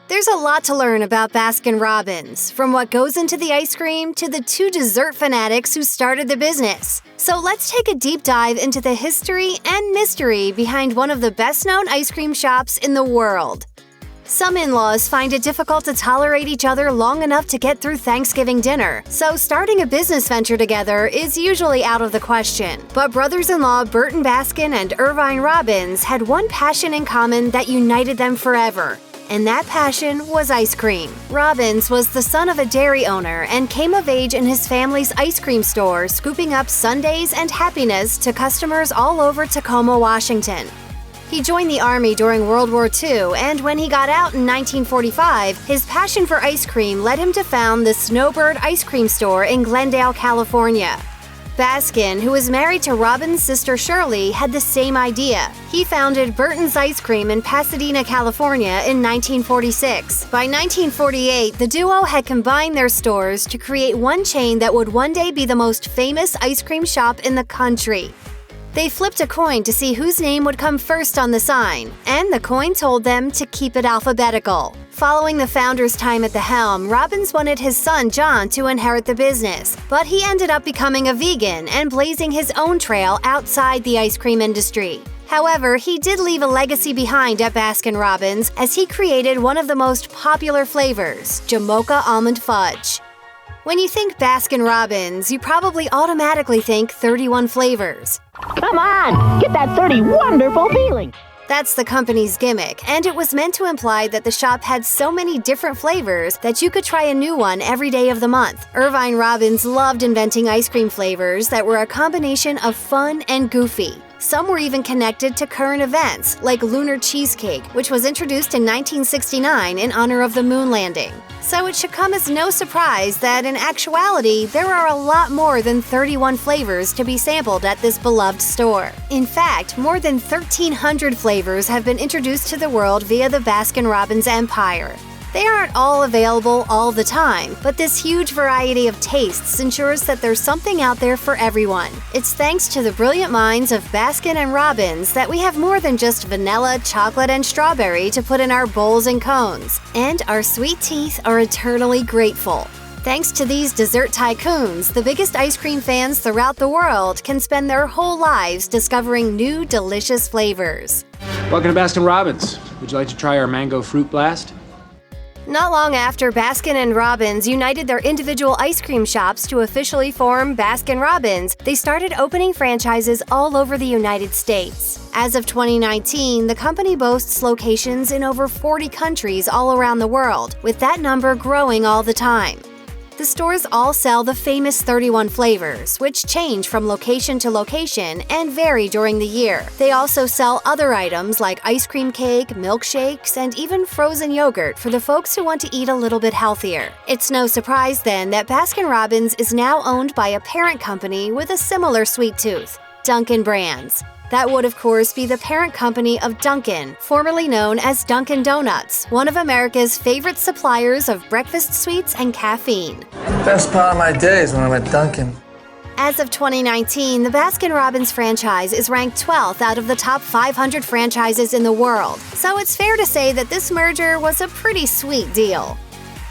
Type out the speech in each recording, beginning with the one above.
There's a lot to learn about Baskin-Robbins, from what goes into the ice cream to the two dessert fanatics who started the business. So let's take a deep dive into the history and mystery behind one of the best-known ice cream shops in the world. Some in-laws find it difficult to tolerate each other long enough to get through Thanksgiving dinner, so starting a business venture together is usually out of the question. But brothers-in-law Burton Baskin and Irvine Robbins had one passion in common that united them forever. And that passion was ice cream. Robbins was the son of a dairy owner and came of age in his family's ice cream store, scooping up sundaes and happiness to customers all over Tacoma, Washington. He joined the Army during World War II, and when he got out in 1945, his passion for ice cream led him to found the Snowbird Ice Cream Store in Glendale, California. Baskin, who was married to Robbins' sister Shirley, had the same idea. He founded Burton's Ice Cream in Pasadena, California in 1946. By 1948, the duo had combined their stores to create one chain that would one day be the most famous ice cream shop in the country. They flipped a coin to see whose name would come first on the sign, and the coin told them to keep it alphabetical. Following the founder's time at the helm, Robbins wanted his son John to inherit the business, but he ended up becoming a vegan and blazing his own trail outside the ice cream industry. However, he did leave a legacy behind at Baskin-Robbins as he created one of the most popular flavors, Jamocha Almond Fudge. When you think Baskin-Robbins, you probably automatically think 31 flavors. Come on, get that 30 wonderful feeling. That's the company's gimmick, and it was meant to imply that the shop had so many different flavors that you could try a new one every day of the month. Irvine Robbins loved inventing ice cream flavors that were a combination of fun and goofy. Some were even connected to current events, like Lunar Cheesecake, which was introduced in 1969 in honor of the moon landing. So it should come as no surprise that in actuality, there are a lot more than 31 flavors to be sampled at this beloved store. In fact, more than 1,300 flavors have been introduced to the world via the Baskin-Robbins empire. They aren't all available all the time, but this huge variety of tastes ensures that there's something out there for everyone. It's thanks to the brilliant minds of Baskin and Robbins that we have more than just vanilla, chocolate, and strawberry to put in our bowls and cones. And our sweet teeth are eternally grateful. Thanks to these dessert tycoons, the biggest ice cream fans throughout the world can spend their whole lives discovering new, delicious flavors. Welcome to Baskin-Robbins. Would you like to try our mango fruit blast? Not long after Baskin and Robbins united their individual ice cream shops to officially form Baskin-Robbins, they started opening franchises all over the United States. As of 2019, the company boasts locations in over 40 countries all around the world, with that number growing all the time. The stores all sell the famous 31 flavors, which change from location to location and vary during the year. They also sell other items like ice cream cake, milkshakes, and even frozen yogurt for the folks who want to eat a little bit healthier. It's no surprise then that Baskin-Robbins is now owned by a parent company with a similar sweet tooth, Dunkin' Brands. That would, of course, be the parent company of Dunkin', formerly known as Dunkin' Donuts, one of America's favorite suppliers of breakfast sweets and caffeine. Best part of my day is when I'm at Dunkin'. As of 2019, the Baskin-Robbins franchise is ranked 12th out of the top 500 franchises in the world, so it's fair to say that this merger was a pretty sweet deal.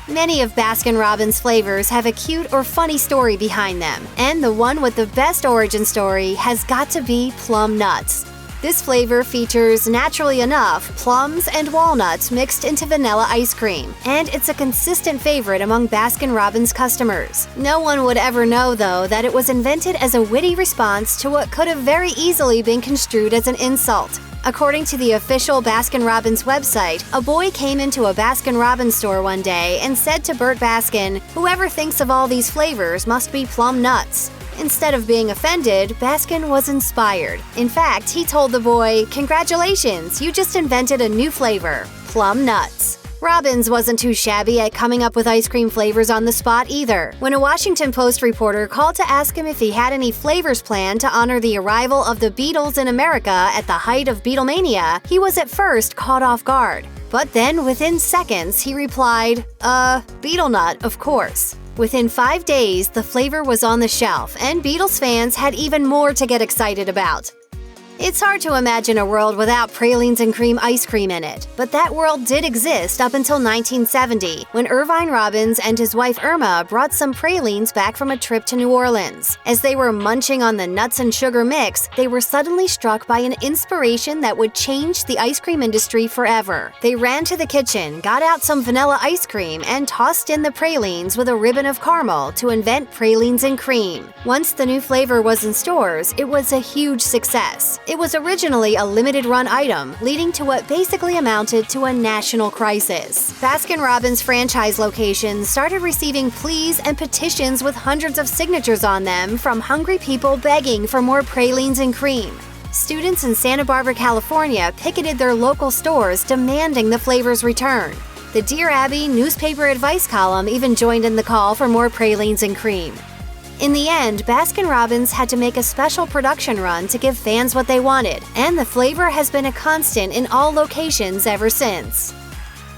Many of Baskin-Robbins flavors have a cute or funny story behind them, and the one with the best origin story has got to be Plum Nuts. This flavor features, naturally enough, plums and walnuts mixed into vanilla ice cream, and it's a consistent favorite among Baskin-Robbins customers. No one would ever know, though, that it was invented as a witty response to what could have very easily been construed as an insult. According to the official Baskin-Robbins website, a boy came into a Baskin-Robbins store one day and said to Burt Baskin, "Whoever thinks of all these flavors must be plum nuts." Instead of being offended, Baskin was inspired. In fact, he told the boy, "Congratulations, you just invented a new flavor, plum nuts." Robbins wasn't too shabby at coming up with ice cream flavors on the spot either. When a Washington Post reporter called to ask him if he had any flavors planned to honor the arrival of the Beatles in America at the height of Beatlemania, he was at first caught off guard. But then, within seconds, he replied, Beetle Nut, of course. Within 5 days, the flavor was on the shelf, and Beatles fans had even more to get excited about. It's hard to imagine a world without pralines and cream ice cream in it, but that world did exist up until 1970, when Irvine Robbins and his wife Irma brought some pralines back from a trip to New Orleans. As they were munching on the nuts and sugar mix, they were suddenly struck by an inspiration that would change the ice cream industry forever. They ran to the kitchen, got out some vanilla ice cream, and tossed in the pralines with a ribbon of caramel to invent pralines and cream. Once the new flavor was in stores, it was a huge success. It was originally a limited-run item, leading to what basically amounted to a national crisis. Baskin-Robbins franchise locations started receiving pleas and petitions with hundreds of signatures on them from hungry people begging for more pralines and cream. Students in Santa Barbara, California picketed their local stores demanding the flavor's return. The Dear Abby newspaper advice column even joined in the call for more pralines and cream. In the end, Baskin-Robbins had to make a special production run to give fans what they wanted, and the flavor has been a constant in all locations ever since.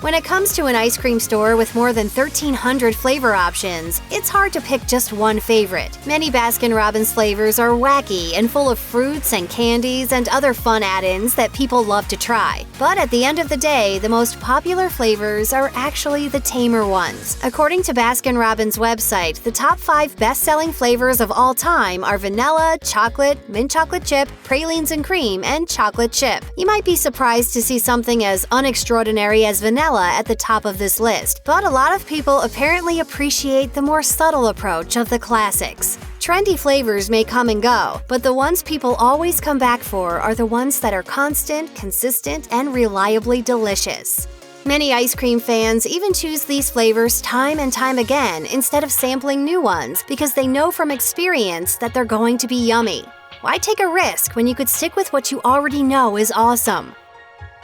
When it comes to an ice cream store with more than 1,300 flavor options, it's hard to pick just one favorite. Many Baskin-Robbins flavors are wacky and full of fruits and candies and other fun add-ins that people love to try. But at the end of the day, the most popular flavors are actually the tamer ones. According to Baskin-Robbins' website, the top 5 best-selling flavors of all time are vanilla, chocolate, mint chocolate chip, pralines and cream, and chocolate chip. You might be surprised to see something as unextraordinary as vanilla at the top of this list, but a lot of people apparently appreciate the more subtle approach of the classics. Trendy flavors may come and go, but the ones people always come back for are the ones that are constant, consistent, and reliably delicious. Many ice cream fans even choose these flavors time and time again instead of sampling new ones because they know from experience that they're going to be yummy. Why take a risk when you could stick with what you already know is awesome?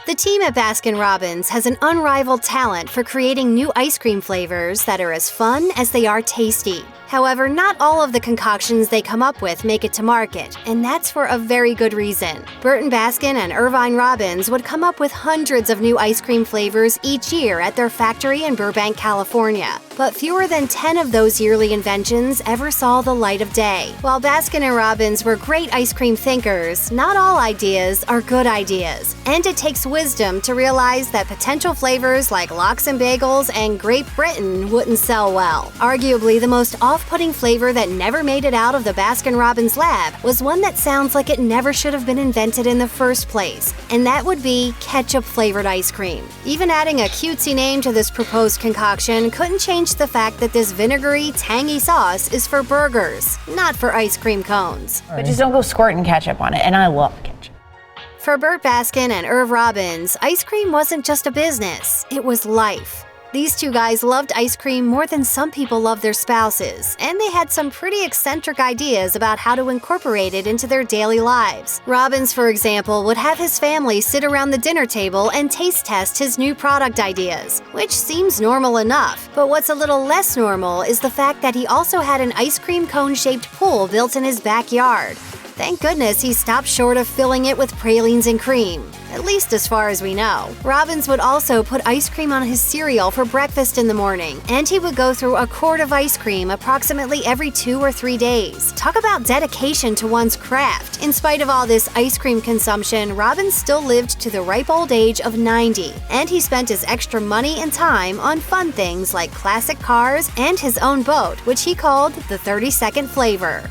The team at Baskin-Robbins has an unrivaled talent for creating new ice cream flavors that are as fun as they are tasty. However, not all of the concoctions they come up with make it to market, and that's for a very good reason. Burton Baskin and Irvine Robbins would come up with hundreds of new ice cream flavors each year at their factory in Burbank, California. But fewer than 10 of those yearly inventions ever saw the light of day. While Baskin and Robbins were great ice cream thinkers, not all ideas are good ideas. And it takes wisdom to realize that potential flavors like lox and bagels and Grape Britain wouldn't sell well. Arguably, the most off-putting flavor that never made it out of the Baskin-Robbins lab was one that sounds like it never should have been invented in the first place, and that would be ketchup-flavored ice cream. Even adding a cutesy name to this proposed concoction couldn't change the fact that this vinegary, tangy sauce is for burgers, not for ice cream cones. But just don't go squirting ketchup on it, and I love ketchup. For Burt Baskin and Irv Robbins, ice cream wasn't just a business, it was life. These two guys loved ice cream more than some people love their spouses, and they had some pretty eccentric ideas about how to incorporate it into their daily lives. Robbins, for example, would have his family sit around the dinner table and taste test his new product ideas, which seems normal enough. But what's a little less normal is the fact that he also had an ice cream cone-shaped pool built in his backyard. Thank goodness he stopped short of filling it with pralines and cream, at least as far as we know. Robbins would also put ice cream on his cereal for breakfast in the morning, and he would go through a quart of ice cream approximately every 2 or 3 days. Talk about dedication to one's craft. In spite of all this ice cream consumption, Robbins still lived to the ripe old age of 90, and he spent his extra money and time on fun things like classic cars and his own boat, which he called the 30-second flavor.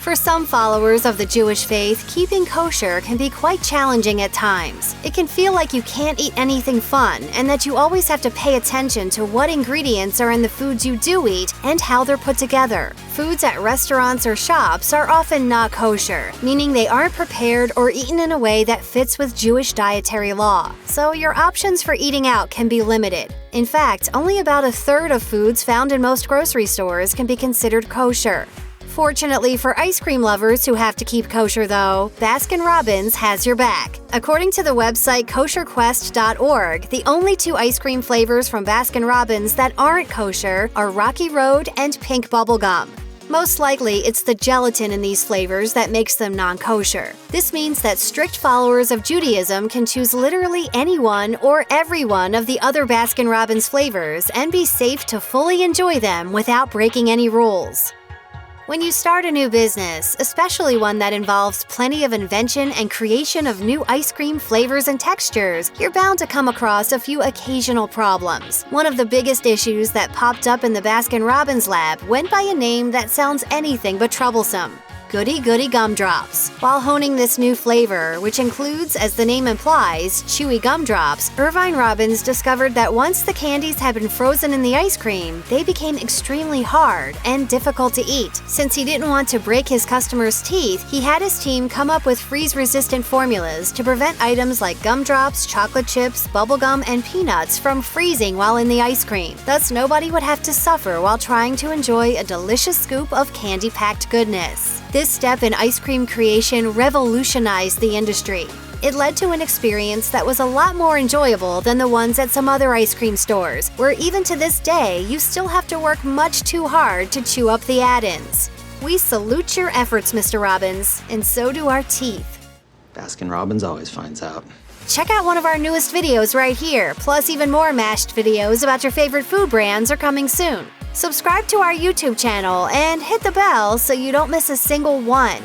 For some followers of the Jewish faith, keeping kosher can be quite challenging at times. It can feel like you can't eat anything fun, and that you always have to pay attention to what ingredients are in the foods you do eat and how they're put together. Foods at restaurants or shops are often not kosher, meaning they aren't prepared or eaten in a way that fits with Jewish dietary law. So your options for eating out can be limited. In fact, only about a third of foods found in most grocery stores can be considered kosher. Fortunately for ice cream lovers who have to keep kosher, though, Baskin-Robbins has your back. According to the website kosherquest.org, the only 2 ice cream flavors from Baskin-Robbins that aren't kosher are Rocky Road and Pink Bubblegum. Most likely, it's the gelatin in these flavors that makes them non-kosher. This means that strict followers of Judaism can choose literally any one or every one of the other Baskin-Robbins flavors and be safe to fully enjoy them without breaking any rules. When you start a new business, especially one that involves plenty of invention and creation of new ice cream flavors and textures, you're bound to come across a few occasional problems. One of the biggest issues that popped up in the Baskin-Robbins lab went by a name that sounds anything but troublesome: Goody Goody Gumdrops. While honing this new flavor, which includes, as the name implies, chewy gumdrops, Irvine Robbins discovered that once the candies had been frozen in the ice cream, they became extremely hard and difficult to eat. Since he didn't want to break his customers' teeth, he had his team come up with freeze-resistant formulas to prevent items like gumdrops, chocolate chips, bubblegum, and peanuts from freezing while in the ice cream. Thus, nobody would have to suffer while trying to enjoy a delicious scoop of candy-packed goodness. This step in ice cream creation revolutionized the industry. It led to an experience that was a lot more enjoyable than the ones at some other ice cream stores, where even to this day, you still have to work much too hard to chew up the add-ins. We salute your efforts, Mr. Robbins, and so do our teeth. Baskin-Robbins always finds out. Check out one of our newest videos right here, plus even more mashed videos about your favorite food brands are coming soon. Subscribe to our YouTube channel and hit the bell so you don't miss a single one.